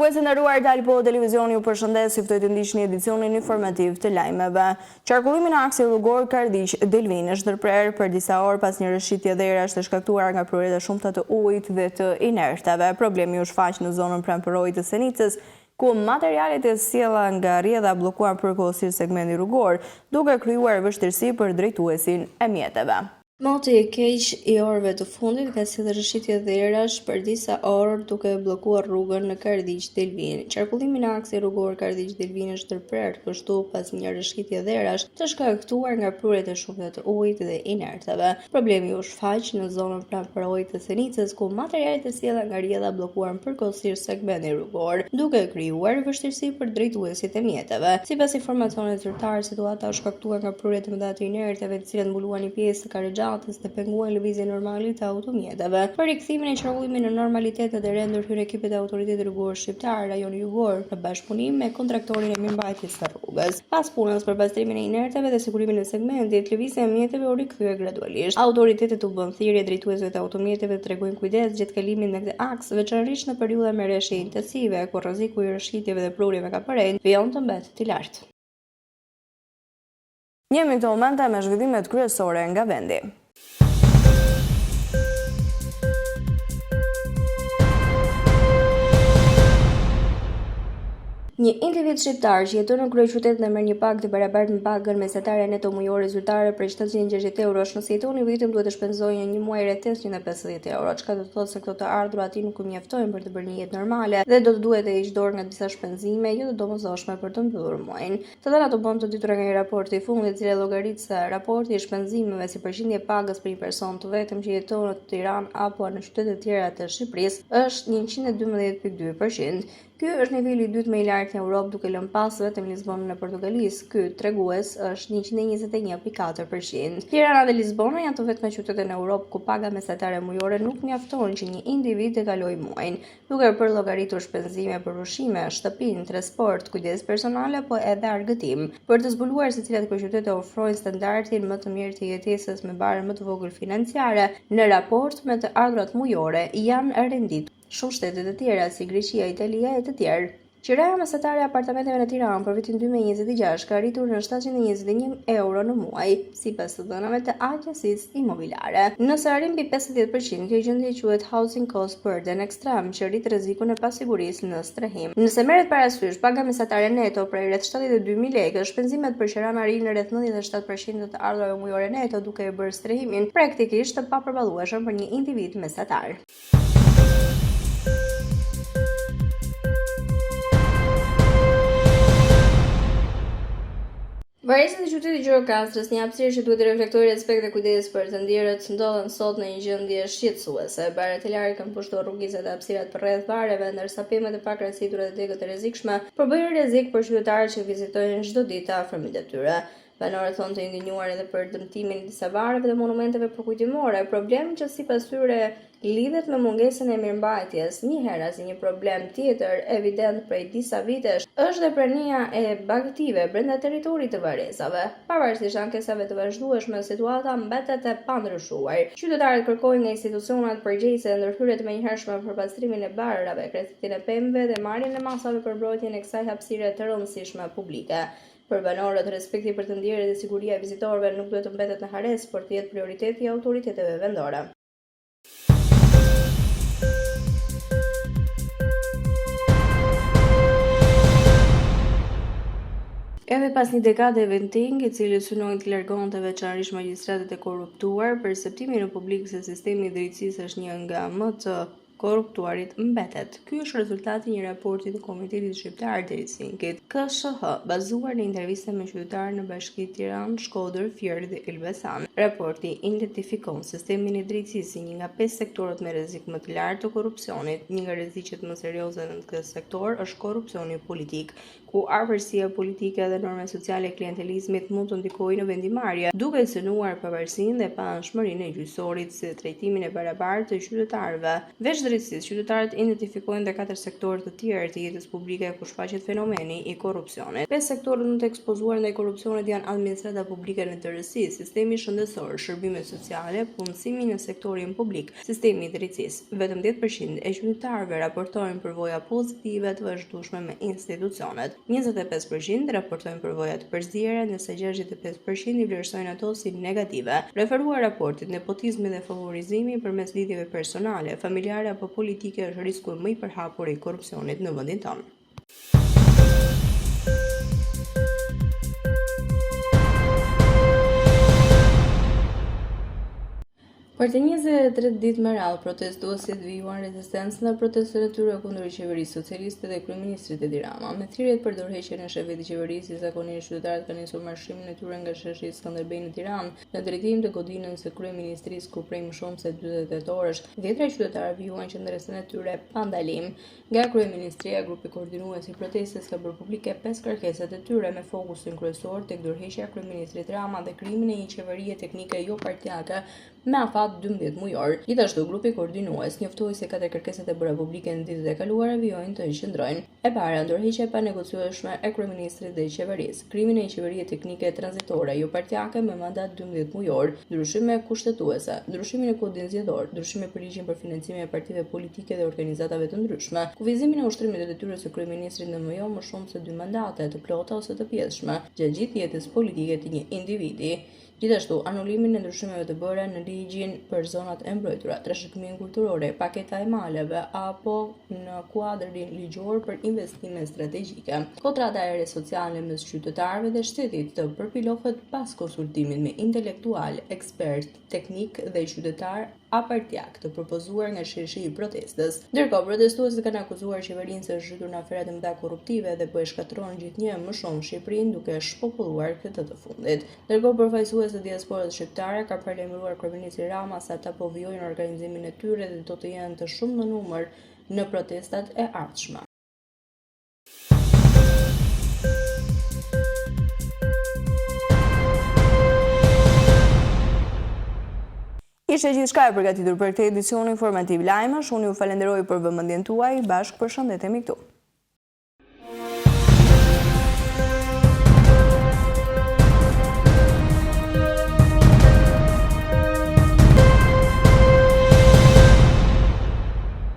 Shikues të nderuar, Talpo Televizioni ju përshëndes, ju ftoj të ndiqni edicionin informativ të lajmeve. Qarkullimi në aksin rrugor Karditsh-Delvin është ndërprer për disa orë pas një rrëshqitje dherash të shkaktuar nga prurjet e shumta të ujit dhe të inertave. Problemi u shfaq në zonën pranverore të Senicës, ku materialet e sjella nga rrjedha bllokuan përkohësisht segmentin rrugor, duke krijuar vështirësi për drejtuesin e mjeteve. Moti i keq i orëve të fundit ka sjellë rrëshqitje dherash për disa orë duke bllokuar rrugën në Karditsh-Delvin. Qarkullimi në aksin rrugor Karditsh-Delvin është ndërprer kështu pas një rrëshqitje dherash të shkaktuar nga prurjet e shumta të ujit dhe inertave. Problemi u shfaq në zonën pranverore të Senicës, ku materialet e sjella nga rrjedha bllokuan përkohësisht segmentin rrugor, duke krijuar vështirësi për drejtuesit e mjeteve. Sipas informacioneve zyrtare, situata u shkaktuar nga prurjet e mëdha të inertave, të cilat mbuluan një pjesë të karrexhatës dhe penguan lëvizjen normale të automjeteve. Për rikthimin e qarkullimit në normalitet në terren ndërhyn ekipet e autoritetit rrugor shqiptar rajoni Jugor në bashkëpunim me kontraktorin e mirëmbajtjes së rrugës. Pas punës për pastrimin e inertave dhe sigurimin e segmentit, lëvizja e mjeteve u rikthye gradualisht. Autoritetet u bën thirrje drejtuesve të automjeteve të tregojnë kujdes gjatë kalimit në këtë aks, veçanërisht në periudha me rreshje intensive, ku rreziku i rrëshqitjeve dhe prurjeve ka parë vijon të mbetet i lartë. Njemi këto momente me zhvillimet kryesore nga vendi. Një individ shqiptar që jeton në kryeqytet dhe merr një pagë të barabartë me pagën mesatare neto mujore zyrtare për 760 eurosh, nëse jeton në vitin duhet të shpenzojë një muaj rreth 850 euro, çka do të thotë se këto të ardhurat atij nuk u mjaftojnë për të bërë një jetë normale dhe do të duhet të heqë dorë nga disa shpenzime jo të domosdoshme për të mbyllur muajin. Të dhënat u bën të ditura nga një raport i fundit, i cili llogaritse raporti i shpenzimeve si përqindje pagës për një person të vetëm që jeton në Tiranë apo në qytete të tjera të Shqipërisë është 112.2%. Ky është niveli i dytë më i lartë në Europë, duke lënë pas vetëm Lisbonën e Portugalisë. Ky tregues është 121.4%. Tirana dhe Lisbona janë të vetme qytetet në Europë ku paga mesatare mujore nuk mjafton që një individ të kalojë muajin, duke përllogaritur shpenzime për ushqime, shtëpinë, transport, kujdes personale apo edhe argëtim. Për të zbuluar se cilat kryeqytete ofrojnë standardin më të mirë të jetesës me barë më të vogël financiare, në raport me të ardhurat mujore janë renditur shumë shtete të tjera si Greqia, Italia e të tjerë. Qiraja mesatare e apartamenteve në Tiranë për vitin 2026 ka arritur në 721 euro në muaj, sipas të dhënave të Agjencisë Imobiliare. Nëse arrin mbi 50%, kjo gjendje quhet housing cost burden extreme, që rrit rrezikun e pasigurisë në strehim. Nëse merret parasysh paga mesatare neto prej rreth 72.000 lekë, shpenzimet për qiran arrin në rreth 97% të ardhurave mujore neto, duke e bërë strehimin praktikisht të papërballueshëm për një individ mesatar. Varësitë e qytetit Gjirokastrës, një hapësirë që duhet të reflektojë respekt dhe kujdes për të ndjerët, ndodhen sot në një gjendje shqetësuese. Baret e larë kanë pushtuar rrugëzat e hapësirat përreth bareve, ndërsa pemat e pakrahasitura dhe degët e rrezikshme përbëjnë rrezik për qytetarët që vizitojnë çdo ditë afërmit e tyre. Banorët thonë të indignuar edhe për dëmtimin e disa bareve dhe monumenteve përkujtimore, problem që sipas tyre lidhet me mungesën e mirëmbajtjes. Njëherë si një problem tjetër evident prej disa vitesh është dhe prania e bagëtive brenda territorit të Varezave. Pavarësisht ankesave të vazhdueshme, situata mbetet e pandryshuar. Qytetarët kërkojnë nga institucionat përgjegjëse ndërhyrje të menjëhershme për pastrimin e barave, krethitin e pemëve dhe marrjen e masave për mbrojtjen e kësaj hapësire të rëndësishme publike. Për banorët, respekti për të ndjerët dhe siguria e vizitorëve nuk duhet të mbetet në hares, por të jetë prioriteti i autoriteteve vendore. Edhe pas një dekade venting, i cili synoi të largonte veçanërisht magjistratët e korruptuar, perceptimi në publik se sistemi i drejtësisë është një nga më të korruptuarit mbetet. Ky është rezultati i një raporti të Komitetit Shqiptar të Helsinkit, KSH, bazuar në intervista me qytetarë në bashkitë Tiranë, Shkodër, Fier dhe Elbasan. Raporti identifikon sistemin e drejtësisë si një nga 5 sektorët me rrezik më të lartë të korrupsionit. Një nga rreziqet më serioze në këtë sektor është korrupsioni politik, ku arpërsia politike dhe norma sociale e klientelizmit mund të ndikojnë në vendimarrje, duke cënuar pavarësinë dhe paanshmërinë e gjyqësorit si trajtimin e barabartë të qytetarëve. Veç Përsëritësisht, qytetarët identifikojnë dhe 4 sektorë të tjerë të jetës publike ku shfaqet fenomeni i korrupsionit. 5 sektorët më të ekspozuar ndaj korrupsionit janë administrata publike në tërësi, sistemi shëndetësor, shërbimet sociale, punësimi në sektorin publik, sistemi i drejtësisë. Vetëm 10% e qytetarëve raportojnë përvoja pozitive të vazhdueshme me institucionet. 25% raportojnë përvoja të përzierë, ndërsa 65% i vlerësojnë ato si negative. Referuar raportit, nepotizmi dhe favorizimi përmes lidhjeve personale, familjare apo politike është risku më i përhapur i korrupsionit në vendin tonë. Për të 23 ditë me radhë, protestuesit vijuan rezistencë ndaj protestave të tyre kundër qeverisë socialiste dhe kryeministrit Edi Rama. Me thirrje për dorëheqjen e shefit të qeverisë, zakonisht qytetarët kanë nisur marshimin e tyre nga sheshi i Skënderbej në Tiranë në drejtim të godinës së kryeministrisë, ku prej më shumë se 48 orësh, dhjetra qytetarë vijuan qendrën e tyre pa ndalim. Nga kryeministria, grupi koordinues i protestës ka bërë publike 5 kërkesat e tyre me fokusin kryesor tek dorëheqja e kryeministrit Rama dhe krimin e një qeverie teknike jo partijake me afat 12 mujor. Gjithashtu, grupi koordinues njoftoi se 4 kërkesat e bëra publike në ditët e kaluara vijojnë të qëndrojnë. E para, ndërheqja e panegociueshme e kryeministrit dhe qeverisë, krimin e një qeverie teknike tranzitore jo partijake me mandat 12 mujor, ndryshime kushtetuese, ndryshimin e kodit zgjedhor, ndryshime për ligjin për financimin e partive politike dhe organizatave të ndryshme, kufizimin e ushtrimit të detyrës së kryeministrit në më jo më shumë se 2 mandate të plota ose të pjesshme gjatë gjithë jetës politike të një individi. Gjithashtu, anulimin e ndryshimeve të bëra në ligjin për zonat e mbrojtura, trashëgiminë kulturore, paketa e maleve apo në kuadrin ligjor për investime strategjike. Kontrata e re sociale mes qytetarëve dhe shtetit të përpilohet pas konsultimit me intelektual, ekspert, teknik dhe qytetar apartjak të propozuar nga sheshi i protestës. Ndërkohë, protestuesit kanë akuzuar qeverinë se është zhytur në afera të mëdha korruptive dhe po e shkatërron gjithnjë më shumë Shqipërinë duke shpopulluar këtë të fundit. Ndërkohë, përfaqësues të diasporës shqiptare ka paralajmëruar kryeministri Rama se ata po vijojnë organizimin e tyre dhe do të jenë të shumë në numër në protestat e ardhshme. Ishte gjithçka e përgatitur për këtë edicion informativ lajmësh. Unë ju falenderoj për vëmendjen tuaj. Bashkë përshëndetemi këtu.